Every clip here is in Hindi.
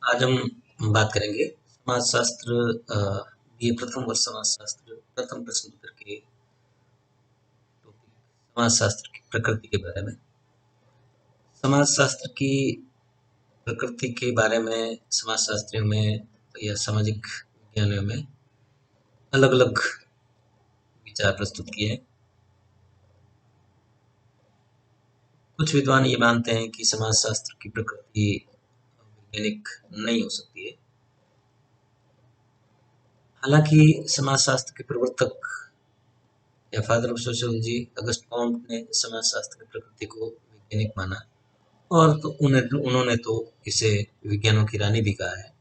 आज हम बात करेंगे समाजशास्त्र बीए प्रथम वर्ष समाजशास्त्र प्रथम प्रश्न उत्तर के टॉपिक समाजशास्त्र की प्रकृति के बारे में। समाजशास्त्र की प्रकृति के बारे में समाजशास्त्रियों में या सामाजिक विज्ञानियों में अलग अलग विचार प्रस्तुत किए हैं। कुछ विद्वान ये मानते हैं कि समाजशास्त्र की प्रकृति वैज्ञानिक नहीं हो सकती है। हालांकि समाजशास्त्र के प्रवर्तक या father of sociology August Comte ने समाजशास्त्र की प्रकृति को वैज्ञानिक माना और तो उन्होंने तो इसे विज्ञानों की रानी भी कहा है।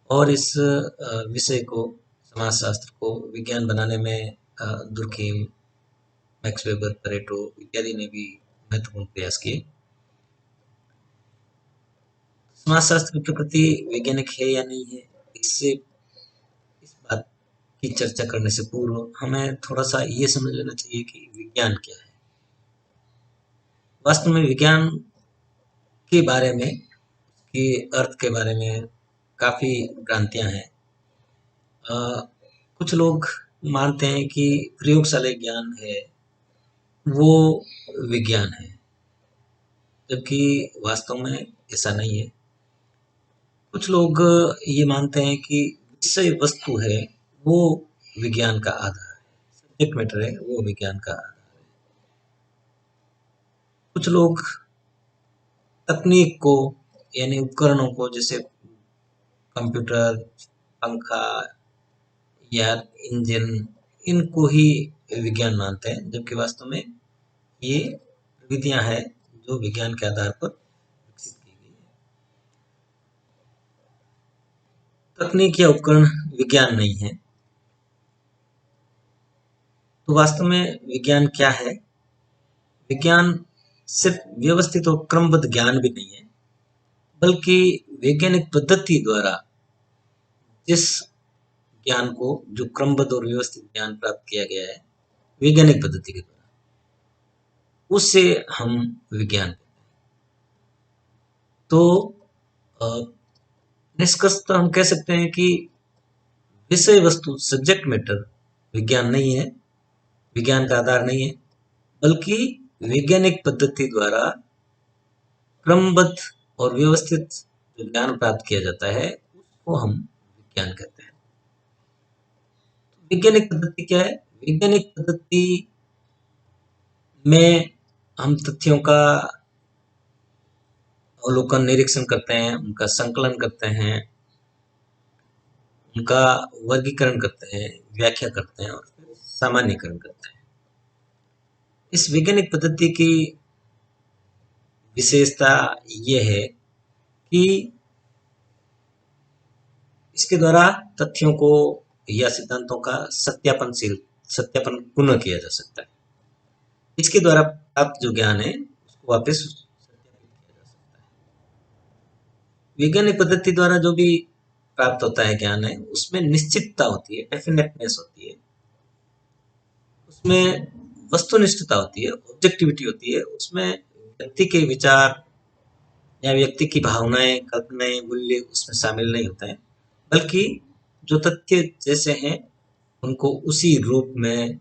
और इस विषय को समाजशास्त्र को विज्ञान बनाने में दुर्खीम, मैक्स वेबर, परेटो इत्यादि ने भी महत्वपूर्ण प्रयास किए। समाजशास्त्र की प्रकृति वैज्ञानिक है या नहीं है, इस बात की चर्चा करने से पूर्व हमें थोड़ा सा ये समझ लेना चाहिए कि विज्ञान क्या है। वास्तव में विज्ञान के बारे में, के अर्थ के बारे में काफी भ्रांतियां हैं। कुछ लोग मानते हैं कि प्रयोगशाला ज्ञान है वो विज्ञान है, जबकि वास्तव में ऐसा नहीं है। कुछ लोग ये मानते हैं कि विषय वस्तु है वो विज्ञान का आधार है, सब्जेक्ट मैटर है वो विज्ञान का आधार है। कुछ लोग तकनीक को यानी उपकरणों को, जैसे कंप्यूटर, पंखा या इंजन, इनको ही विज्ञान मानते हैं, जबकि वास्तव में ये विधियां हैं जो विज्ञान के आधार पर विकसित की गई है। तकनीक या उपकरण विज्ञान नहीं है। तो वास्तव में विज्ञान क्या है? विज्ञान सिर्फ व्यवस्थित और क्रमबद्ध ज्ञान भी नहीं है, बल्कि वैज्ञानिक पद्धति द्वारा जिस ज्ञान को, जो क्रमबद्ध और व्यवस्थित ज्ञान प्राप्त किया गया है वैज्ञानिक पद्धति के द्वारा, उससे हम विज्ञान कहते हैं। तो निष्कर्षतः हम कह सकते हैं कि विषय वस्तु, सब्जेक्ट मैटर विज्ञान नहीं है, विज्ञान का आधार नहीं है, बल्कि वैज्ञानिक पद्धति द्वारा क्रमबद्ध और व्यवस्थित जो ज्ञान प्राप्त किया जाता है उसको हम विज्ञान कहते हैं। वैज्ञानिक पद्धति क्या है? वैज्ञानिक पद्धति में हम तथ्यों का अवलोकन, निरीक्षण करते हैं, उनका संकलन करते हैं, उनका वर्गीकरण करते हैं, व्याख्या करते हैं और फिर सामान्यीकरण करते हैं। इस वैज्ञानिक पद्धति की विशेषता ये है कि इसके द्वारा तथ्यों को या सिद्धांतों का सत्यापन पुनः किया जा सकता है। इसके द्वारा प्राप्त जो ज्ञान है उसको वापस सत्यापित किया जा सकता है। वैज्ञानिक पद्धति द्वारा जो भी प्राप्त होता है ज्ञान है, उसमें निश्चितता होती है, डेफिनेटनेस होती है, उसमें वस्तुनिष्ठता होती है, ऑब्जेक्टिविटी होती है, उसमें व्यक्ति के विचार या व्यक्ति की भावनाएं, कल्पनाएं, मूल्य उसमें शामिल नहीं होते हैं, बल्कि जो तथ्य जैसे हैं उनको उसी रूप में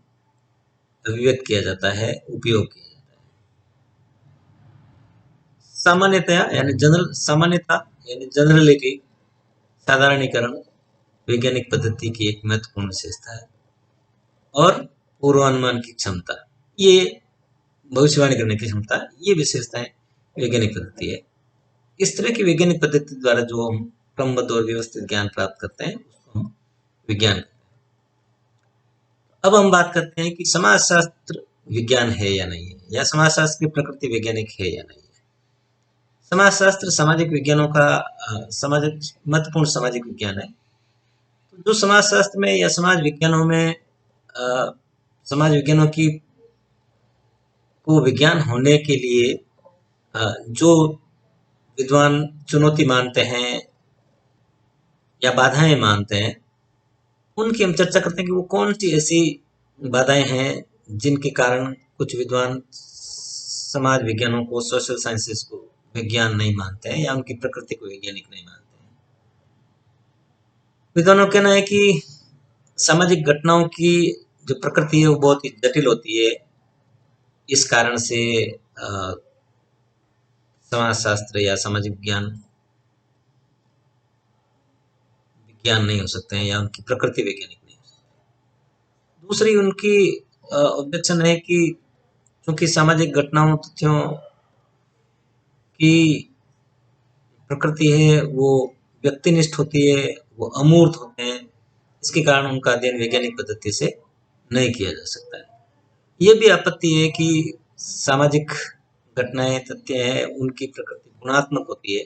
अभिव्यक्त किया जाता है, उपयोग किया जाता है। सामान्यता यानी जनरलिटी, साधारणीकरण वैज्ञानिक पद्धति की एक महत्वपूर्ण विशेषता है। और पूर्वानुमान की क्षमता, ये भविष्यवाणी करने की क्षमता, ये विशेषताएं वैज्ञानिक पद्धति है। इस तरह की वैज्ञानिक पद्धति द्वारा जो हम क्रमबद्ध और व्यवस्थित ज्ञान प्राप्त करते हैं उसको हम विज्ञान कहते हैं। अब हम बात करते हैं कि समाजशास्त्र विज्ञान है या नहीं है, या समाजशास्त्र की प्रकृति वैज्ञानिक है या नहीं है। समाजशास्त्र सामाजिक विज्ञानों का सामाजिक महत्वपूर्ण सामाजिक विज्ञान है। तो जो समाजशास्त्र में या समाज विज्ञानों में समाज विज्ञानों की को विज्ञान होने के लिए जो विद्वान चुनौती मानते हैं या बाधाएं मानते हैं, उनकी हम चर्चा करते हैं कि वो कौन सी ऐसी बाधाएं हैं जिनके कारण कुछ विद्वान समाज विज्ञानों को, सोशल साइंसेस को विज्ञान नहीं मानते हैं या उनकी प्रकृति को वैज्ञानिक नहीं मानते हैं। विद्वानों का कहना है कि सामाजिक घटनाओं की जो प्रकृति है वो बहुत ही जटिल होती है। इस कारण से समाजशास्त्र या सामाजिक विज्ञान विज्ञान नहीं हो सकते हैं, या उनकी प्रकृति वैज्ञानिक नहीं हो सकती। दूसरी उनकी ऑब्जेक्शन है कि चूंकि सामाजिक घटनाओं तथ्यों की प्रकृति है वो व्यक्तिनिष्ठ होती है, वो अमूर्त होते हैं, इसके कारण उनका अध्ययन वैज्ञानिक पद्धति से नहीं किया जा सकता है। ये भी आपत्ति है कि सामाजिक घटनाएं तथ्य है उनकी प्रकृति गुणात्मक होती है,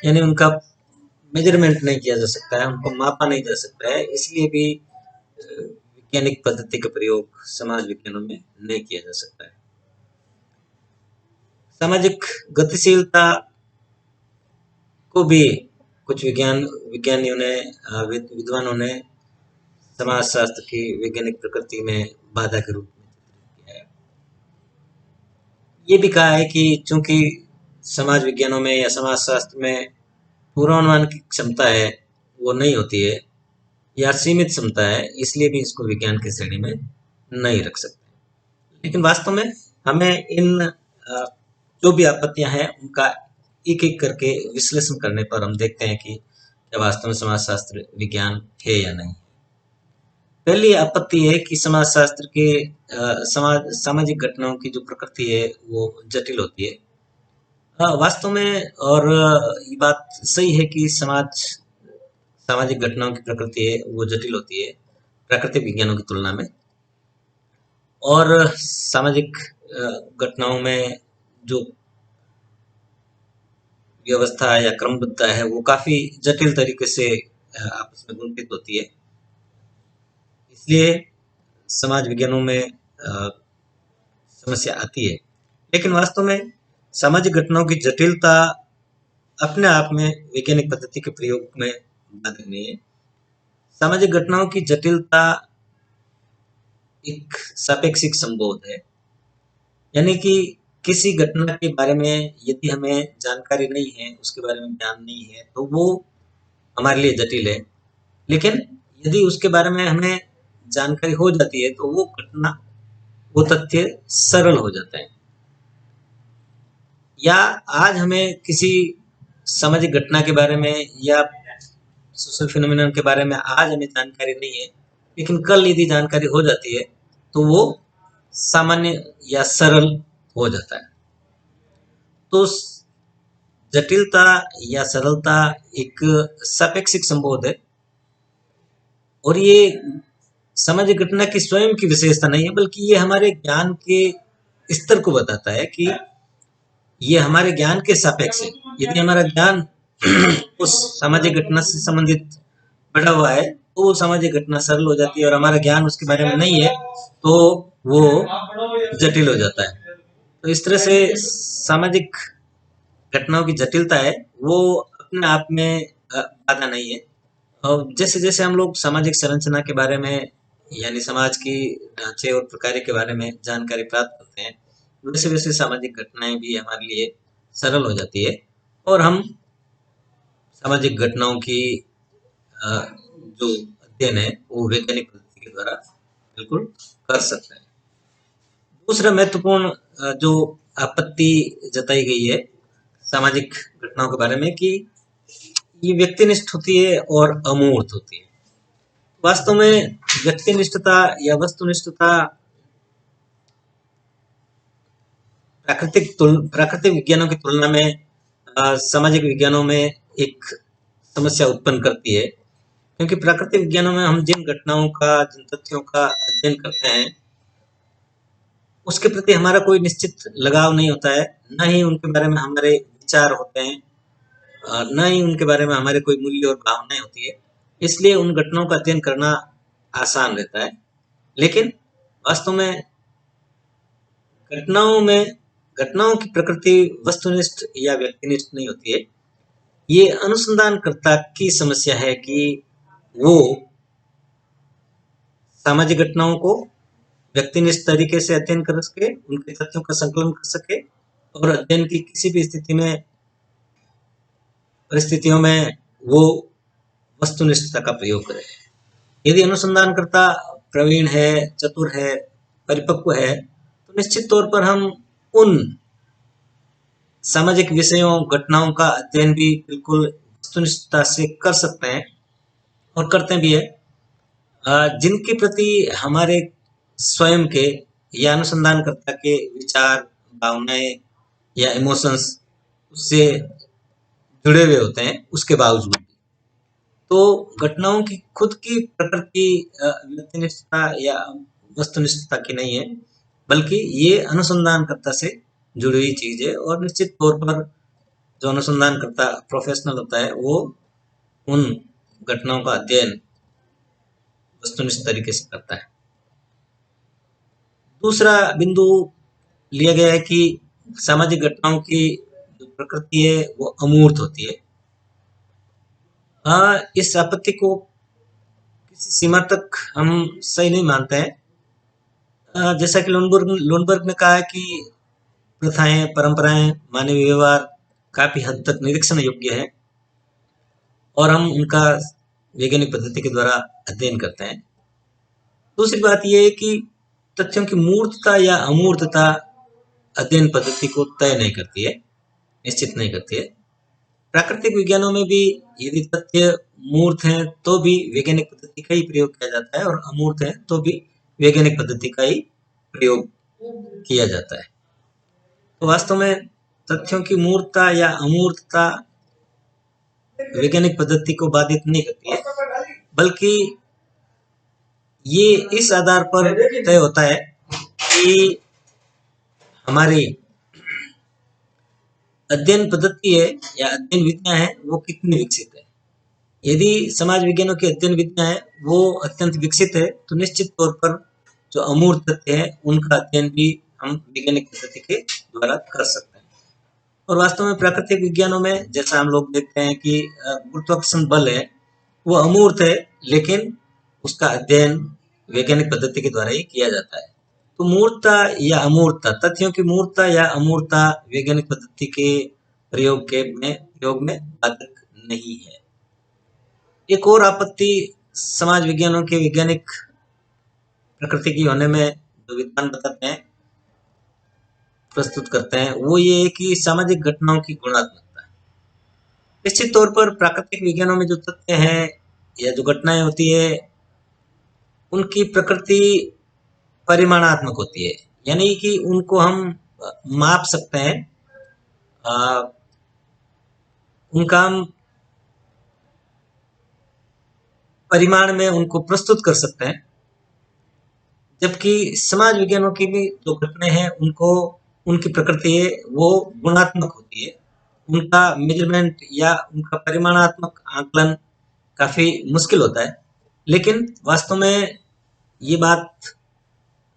यानी उनका मेजरमेंट नहीं किया जा सकता है, उनको मापा नहीं जा सकता है, इसलिए भी वैज्ञानिक पद्धति का प्रयोग समाज विज्ञानों में नहीं किया जा सकता है। सामाजिक गतिशीलता को भी कुछ विज्ञानियों ने विद्वानों ने समाजशास्त्र की वैज्ञानिक प्रकृति में बाधा के रूप में चित्रित किया है। ये भी कहा है कि चूंकि समाज विज्ञानों में या समाजशास्त्र में पूर्वानुमान की क्षमता है वो नहीं होती है, या सीमित क्षमता है, इसलिए भी इसको विज्ञान की श्रेणी में नहीं रख सकते। लेकिन वास्तव में हमें इन जो भी आपत्तियां हैं उनका एक एक करके विश्लेषण करने पर हम देखते हैं कि क्या वास्तव में समाजशास्त्र विज्ञान है या नहीं। पहली आपत्ति है कि समाजशास्त्र के सामाजिक घटनाओं की जो प्रकृति है वो जटिल होती है। वास्तव में और ये बात सही है कि सामाजिक घटनाओं की प्रकृति है वो जटिल होती है प्राकृतिक विज्ञानों की तुलना में, और सामाजिक घटनाओं में जो व्यवस्था या क्रमबद्धता है वो काफी जटिल तरीके से आपस में गुंथित होती है। इसलिए समाज विज्ञानों में समस्या आती है। लेकिन वास्तव में सामाजिक घटनाओं की जटिलता अपने आप में वैज्ञानिक पद्धति के प्रयोग में बाधक नहीं है। सामाजिक घटनाओं की जटिलता एक सापेक्षिक संबोध है, यानी कि किसी घटना के बारे में यदि हमें जानकारी नहीं है, उसके बारे में ज्ञान नहीं है, तो वो हमारे लिए जटिल है। लेकिन यदि उसके बारे में हमें जानकारी हो जाती है तो वो घटना वो तथ्य सरल हो जाता है। या आज हमें किसी सामाजिक घटना के बारे में या सोशल फिनोमिनन के बारे में आज हमें जानकारी नहीं है, लेकिन कल यदि जानकारी हो जाती है तो वो सामान्य या सरल हो जाता है। तो जटिलता या सरलता एक सापेक्षिक संबोध है, और ये सामाजिक घटना की स्वयं की विशेषता नहीं है, बल्कि ये हमारे ज्ञान के स्तर को बताता है कि ये हमारे ज्ञान के सापेक्ष है। यदि हमारा ज्ञान उस सामाजिक घटना से संबंधित बढ़ा हुआ है तो वो सामाजिक घटना सरल हो जाती है, और हमारा ज्ञान उसके बारे में नहीं है तो वो जटिल हो जाता है। तो इस तरह से सामाजिक घटनाओं की जटिलता है वो अपने आप में बाधा नहीं है। और जैसे जैसे हम लोग सामाजिक संरचना के बारे में यानी समाज की ढांचे और प्रक्रिया के बारे में जानकारी प्राप्त करते हैं, वैसे वैसे सामाजिक घटनाएं भी हमारे लिए सरल हो जाती है, और हम सामाजिक घटनाओं की जो अध्ययन है वो वैज्ञानिक पद्धति के द्वारा बिल्कुल कर सकते हैं। दूसरा महत्वपूर्ण जो आपत्ति जताई गई है सामाजिक घटनाओं के बारे में कि ये व्यक्तिनिष्ठ होती है और अमूर्त होती है। वास्तव में व्यक्तिनिष्ठता या वस्तुनिष्ठता प्राकृतिक विज्ञानों की तुलना में सामाजिक विज्ञानों में एक समस्या उत्पन्न करती है, क्योंकि प्राकृतिक विज्ञानों में हम जिन घटनाओं का जिन तथ्यों का अध्ययन करते हैं उसके प्रति हमारा कोई निश्चित लगाव नहीं होता है, न ही उनके बारे में हमारे विचार होते हैं, न ही उनके बारे में हमारे कोई मूल्य और भावनाएं होती है। इसलिए उन घटनाओं का अध्ययन करना आसान रहता है। लेकिन वास्तव में घटनाओं की प्रकृति वस्तुनिष्ठ या व्यक्तिनिष्ठ नहीं होती है। ये अनुसंधानकर्ता की समस्या है कि वो सामाजिक घटनाओं को व्यक्तिनिष्ठ तरीके से अध्ययन कर सके, उनके तथ्यों का संकलन कर सके, और अध्ययन की किसी भी परिस्थितियों में वो वस्तुनिष्ठता का प्रयोग करें। यदि अनुसंधानकर्ता प्रवीण है, चतुर है, परिपक्व है, तो निश्चित तौर पर हम उन सामाजिक विषयों, घटनाओं का अध्ययन भी बिल्कुल वस्तुनिष्ठता से कर सकते हैं और करते भी है, जिनके प्रति हमारे स्वयं के या अनुसंधानकर्ता के विचार, भावनाएं या इमोशंस उससे जुड़े हुए होते हैं, उसके बावजूद तो घटनाओं की खुद की प्रकृति व्यक्तिनिष्ठता या वस्तुनिष्ठता की नहीं है, बल्कि ये अनुसंधानकर्ता से जुड़ी हुई चीज है। और निश्चित तौर पर जो अनुसंधानकर्ता प्रोफेशनल होता है वो उन घटनाओं का अध्ययन वस्तुनिष्ठ तरीके से करता है। दूसरा बिंदु लिया गया है कि सामाजिक घटनाओं की जो प्रकृति है वो अमूर्त होती है। इस आपत्ति को किसी सीमा तक हम सही नहीं मानते हैं। जैसा कि लुनबर्ग ने कहा है कि प्रथाएं, परंपराएं, मानवीय व्यवहार काफी हद तक निरीक्षण योग्य है और हम उनका वैज्ञानिक पद्धति के द्वारा अध्ययन करते हैं। दूसरी बात यह है कि तथ्यों की मूर्तता या अमूर्तता अध्ययन पद्धति को तय नहीं करती है, निश्चित नहीं करती है। प्राकृतिक विज्ञानों में भी यदि तथ्य मूर्त हैं तो भी वैज्ञानिक पद्धति का ही प्रयोग किया जाता है और अमूर्त है तो भी वैज्ञानिक पद्धति का ही प्रयोग किया जाता है। तो वास्तव में तथ्यों की मूर्तता या अमूर्तता वैज्ञानिक पद्धति को बाधित नहीं करती है, बल्कि ये इस आधार पर तय होता है कि हमारी अध्ययन पद्धति है या अध्ययन विधियां है वो कितनी विकसित है। यदि समाज विज्ञानों की अध्ययन विधियां है वो अत्यंत विकसित है तो निश्चित तौर पर जो अमूर्त तथ्य है उनका अध्ययन भी हम वैज्ञानिक पद्धति के द्वारा कर सकते हैं। और वास्तव में प्राकृतिक विज्ञानों में जैसा हम लोग देखते हैं कि गुरुत्वाकर्षण बल है वो अमूर्त है, लेकिन उसका अध्ययन वैज्ञानिक पद्धति के द्वारा ही किया जाता है। तो मूर्तता या अमूर्तता, तथ्यों की मूर्तता या अमूर्तता वैज्ञानिक पद्धति के प्रयोग में बाधक नहीं है। एक और आपत्ति समाज विज्ञानों के वैज्ञानिक प्रकृति की होने में जो विद्वान बताते हैं, प्रस्तुत करते हैं, वो ये है कि सामाजिक घटनाओं की गुणात्मकता। निश्चित तौर पर प्राकृतिक विज्ञानों में जो तथ्य हैं या जो घटनाएं होती है उनकी प्रकृति परिमाणात्मक होती है, यानी कि उनको हम माप सकते हैं, उनका हम परिमाण में उनको प्रस्तुत कर सकते हैं। जबकि समाज विज्ञानों की भी जो घटनाएं हैं उनको उनकी प्रकृति है वो गुणात्मक होती है, उनका मेजरमेंट या उनका परिमाणात्मक आकलन काफी मुश्किल होता है। लेकिन वास्तव में ये बात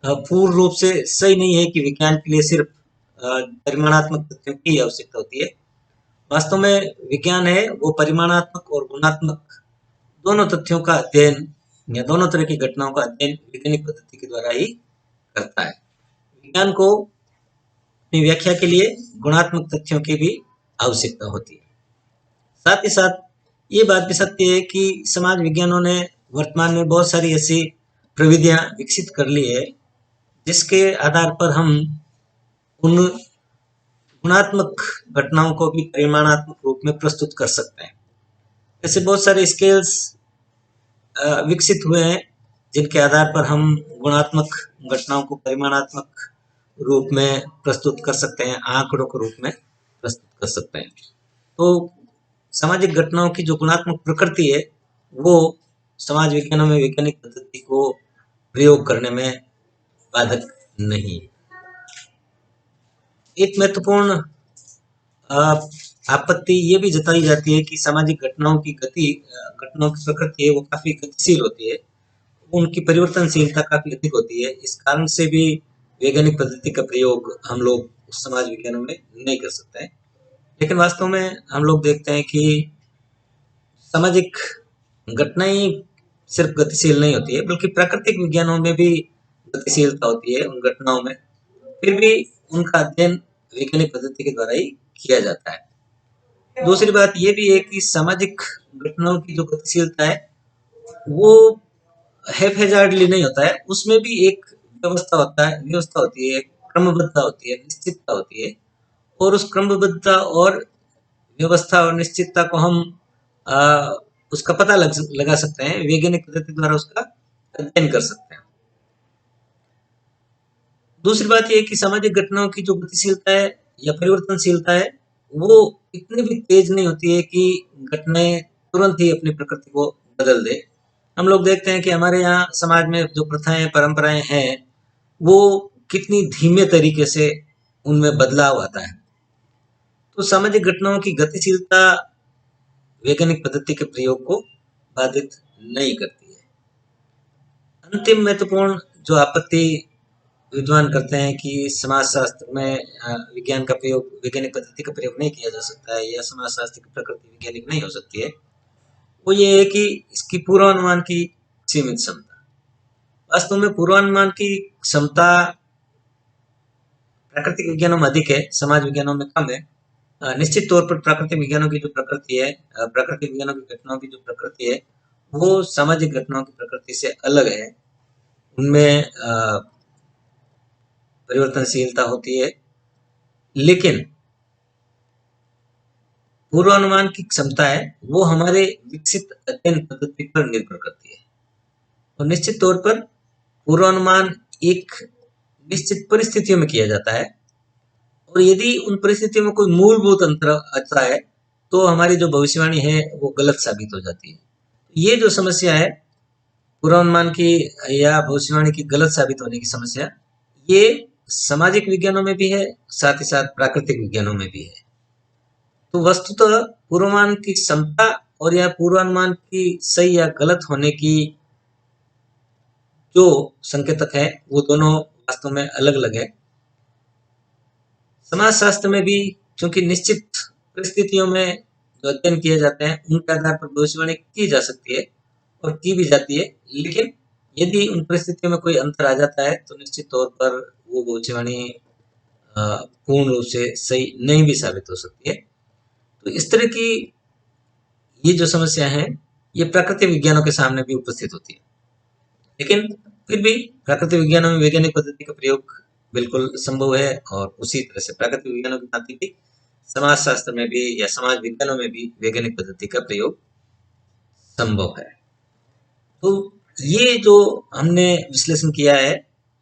पूर्ण रूप से सही नहीं है कि विज्ञान के लिए सिर्फ परिमाणात्मक तथ्यों की आवश्यकता होती है। वास्तव में विज्ञान है वो परिमाणात्मक और गुणात्मक दोनों तथ्यों का अध्ययन या दोनों तरह की घटनाओं का अध्ययन वैज्ञानिक पद्धति के द्वारा ही करता है। विज्ञान को अपनी व्याख्या के लिए गुणात्मक तथ्यों की भी आवश्यकता होती है। साथ ही साथ ये बात भी सत्य है कि समाज विज्ञानों ने वर्तमान में बहुत सारी ऐसी प्रविधियां विकसित कर ली है जिसके आधार पर हम उन गुणात्मक घटनाओं को भी परिमाणात्मक रूप में प्रस्तुत कर सकते हैं। ऐसे बहुत सारे स्केल्स विकसित हुए हैं जिनके आधार पर हम गुणात्मक घटनाओं को परिमाणात्मक रूप में प्रस्तुत कर सकते हैं, आंकड़ों के रूप में प्रस्तुत कर सकते हैं। तो सामाजिक घटनाओं की जो गुणात्मक प्रकृति है वो समाज विज्ञानों में वैज्ञानिक पद्धति को प्रयोग करने में बाधक नहीं। एक महत्वपूर्ण आपत्ति ये भी जताई जाती है कि सामाजिक घटनाओं की प्रकृति है वो काफी गतिशील होती है, उनकी परिवर्तनशीलता काफी अधिक होती है। इस कारण से भी वैज्ञानिक पद्धति का प्रयोग हम लोग समाज विज्ञानों में नहीं कर सकते हैं। लेकिन वास्तव में हम लोग देखते हैं कि सामाजिक घटनाएं सिर्फ गतिशील नहीं होती है, बल्कि प्राकृतिक विज्ञानों में भी गतिशीलता होती है उन घटनाओं में। फिर भी उनका अध्ययन वैज्ञानिक पद्धति के द्वारा ही किया जाता है। दूसरी बात ये भी है कि सामाजिक घटनाओं की जो गतिशीलता है वो हैफेजार्डली नहीं होता है, उसमें भी एक व्यवस्था होती है, क्रमबद्धता होती है, निश्चितता होती है। और उस क्रमबद्धता और व्यवस्था और निश्चितता को हम आ, उसका पता लगा सकते हैं, वैज्ञानिक पद्धति द्वारा उसका अध्ययन कर सकते हैं। दूसरी बात यह है कि सामाजिक घटनाओं की जो गतिशीलता है या परिवर्तनशीलता है वो इतनी भी तेज नहीं होती है कि घटनाएं तुरंत ही अपनी प्रकृति को बदल दे। हम लोग देखते हैं कि हमारे यहाँ समाज में जो प्रथाएं परंपराएं हैं वो कितनी धीमे तरीके से उनमें बदलाव आता है। तो सामाजिक घटनाओं की गतिशीलता वैज्ञानिक पद्धति के प्रयोग को बाधित नहीं करती है। अंतिम महत्वपूर्ण जो आपत्ति विद्वान करते हैं कि समाजशास्त्र में विज्ञान का प्रयोग, वैज्ञानिक पद्धति का प्रयोग नहीं किया जा सकता है या समाजशास्त्र की प्रकृति वैज्ञानिक नहीं हो सकती है, वो ये है कि इसकी पूर्वानुमान की सीमित क्षमता। वास्तव में पूर्वानुमान की क्षमता प्राकृतिक विज्ञानों में अधिक है, समाज विज्ञानों में कम है। निश्चित तौर पर प्राकृतिक विज्ञानों की जो प्रकृति है, प्राकृतिक विज्ञानों की घटनाओं की जो प्रकृति है वो सामाजिक घटनाओं की प्रकृति से अलग है। उनमें परिवर्तनशीलता होती है, लेकिन पूर्वानुमान की क्षमता है वो हमारे विकसित अध्ययन पद्धति पर निर्भर करती है। तो निश्चित तौर पर पूर्वानुमान एक निश्चित परिस्थितियों में किया जाता है और यदि उन परिस्थितियों में कोई मूलभूत अंतर आता है तो हमारी जो भविष्यवाणी है वो गलत साबित हो जाती है। ये जो समस्या है पूर्वानुमान की या भविष्यवाणी की गलत साबित होने की समस्या, ये सामाजिक विज्ञानों में भी है, साथ ही साथ प्राकृतिक विज्ञानों में भी है। तो वस्तुतः पूर्वानुमान की क्षमता और या पूर्वानुमान की सही या गलत होने की जो संकेतक है वो दोनों वास्तव में अलग अलग है। समाजशास्त्र में भी चूंकि निश्चित परिस्थितियों में जो अध्ययन किए जाते हैं उनके आधार पर भविष्यवाणी की जा सकती है और की भी जाती है, लेकिन यदि उन परिस्थितियों में कोई अंतर आ जाता है तो निश्चित तौर पर वो भविष्यवाणी पूर्ण रूप से सही नहीं भी साबित हो सकती है। तो इस तरह की ये जो समस्या है ये प्राकृतिक विज्ञानों के सामने भी उपस्थित होती है, लेकिन फिर भी प्राकृतिक विज्ञानों में वैज्ञानिक पद्धति का प्रयोग बिल्कुल संभव है और उसी तरह से प्राकृतिक विज्ञानों की भांति भी समाजशास्त्र में भी या समाज विज्ञानों में भी वैज्ञानिक पद्धति का प्रयोग संभव है। तो ये जो हमने विश्लेषण किया है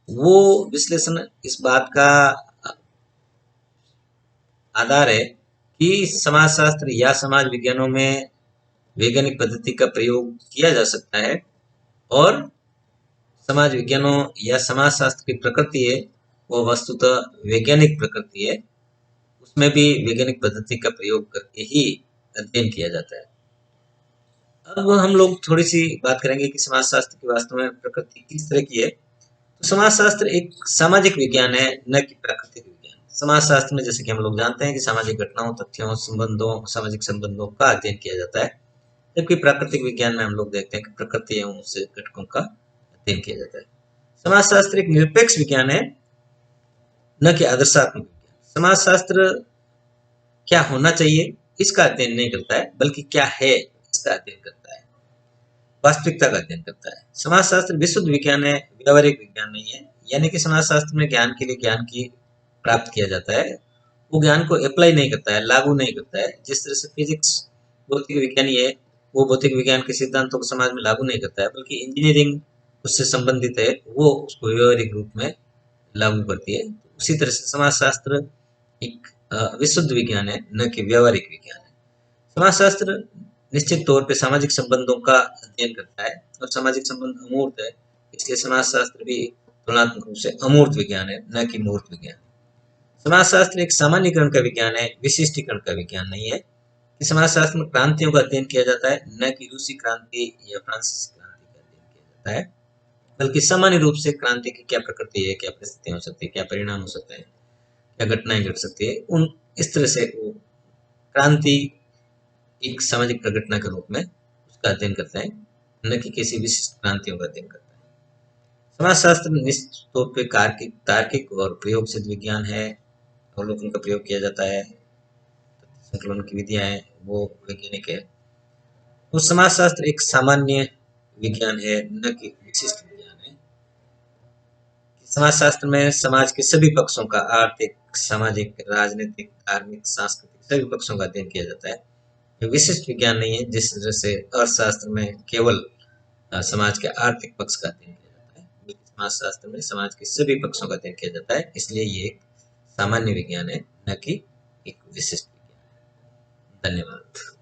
वो विश्लेषण इस बात का आधार है कि समाजशास्त्र या समाज विज्ञानों में वैज्ञानिक पद्धति का प्रयोग किया जा सकता है और समाज विज्ञानों या समाजशास्त्र की प्रकृति है वो वस्तुतः वैज्ञानिक प्रकृति है, उसमें भी वैज्ञानिक पद्धति का प्रयोग करके ही अध्ययन किया जाता है। अब हम लोग थोड़ी सी बात करेंगे कि समाजशास्त्र की वास्तव में प्रकृति किस तरह की है। तो समाजशास्त्र एक सामाजिक विज्ञान है, न कि प्राकृतिक विज्ञान। समाजशास्त्र में जैसे कि हम लोग जानते हैं कि सामाजिक घटनाओं, तथ्यों, संबंधों, सामाजिक संबंधों का अध्ययन किया जाता है, जबकि प्राकृतिक विज्ञान में हम लोग देखते हैं कि प्रकृति एवं उससे घटकों का अध्ययन किया जाता है। समाजशास्त्र एक निरपेक्ष विज्ञान है, न कि आदर्शात्मक विज्ञान। समाजशास्त्र क्या होना चाहिए इसका अध्ययन नहीं करता है, बल्कि क्या है इसका अध्ययन करता है, वास्तविकता का अध्ययन करता है। समाजशास्त्र विशुद्ध विज्ञान है, व्यावहारिक विज्ञान नहीं है। यानी कि समाजशास्त्र में ज्ञान के लिए ज्ञान की प्राप्त किया जाता है, वो ज्ञान को अप्लाई नहीं करता है, लागू नहीं करता है। जिस तरह से फिजिक्स भौतिक विज्ञानी है वो भौतिक विज्ञान के सिद्धांतों को समाज में लागू नहीं करता है, बल्कि इंजीनियरिंग उससे संबंधित है, वो उसको व्यावहारिक रूप में लागू करती है। उसी तरह से समाजशास्त्र एक विशुद्ध विज्ञान है, न कि व्यावहारिक विज्ञान है। समाजशास्त्र निश्चित तौर पे सामाजिक संबंधों का अध्ययन करता है और सामाजिक संबंध अमूर्त है, इसलिए समाजशास्त्र भी तुलनात्मक रूप से अमूर्त विज्ञान है, न कि मूर्त विज्ञान। समाजशास्त्र एक सामान्यीकरण का विज्ञान है, विशिष्टीकरण का विज्ञान नहीं है। कि समाजशास्त्र में क्रांतियों का अध्ययन किया जाता है, न कि रूसी क्रांति या फ्रांसीसी क्रांति का अध्ययन किया जाता है, बल्कि सामान्य रूप से क्रांति की क्या प्रकृति है, क्या परिस्थितियां हो सकती है, क्या परिणाम हो सकते हैं, क्या घटनाएं घट सकती है, उन इस तरह से वो क्रांति एक सामाजिक प्रघटना के रूप में उसका अध्ययन करता है, न कि किसी विशिष्ट क्रांतियों का अध्ययन करता है। समाजशास्त्र निश्चित तौर पे तार्किक और प्रयोग सिद्ध विज्ञान है। अवलोकन का प्रयोग किया जाता है, संकलन की विधियां हैं, वो वैज्ञानिक है। तो समाजशास्त्र एक सामान्य विज्ञान है, न कि विशिष्ट विज्ञान है। समाजशास्त्र में समाज के सभी पक्षों का आर्थिक, सामाजिक, राजनीतिक, धार्मिक, सांस्कृतिक सभी पक्षों का अध्ययन किया जाता है। ये विशिष्ट विज्ञान नहीं है, जिस तरह से अर्थशास्त्र में केवल समाज के आर्थिक पक्ष का अध्ययन किया जाता है, बल्कि समाजशास्त्र में समाज के सभी पक्षों का अध्ययन किया जाता है। इसलिए ये एक सामान्य विज्ञान है, न कि एक विशिष्ट विज्ञान। धन्यवाद।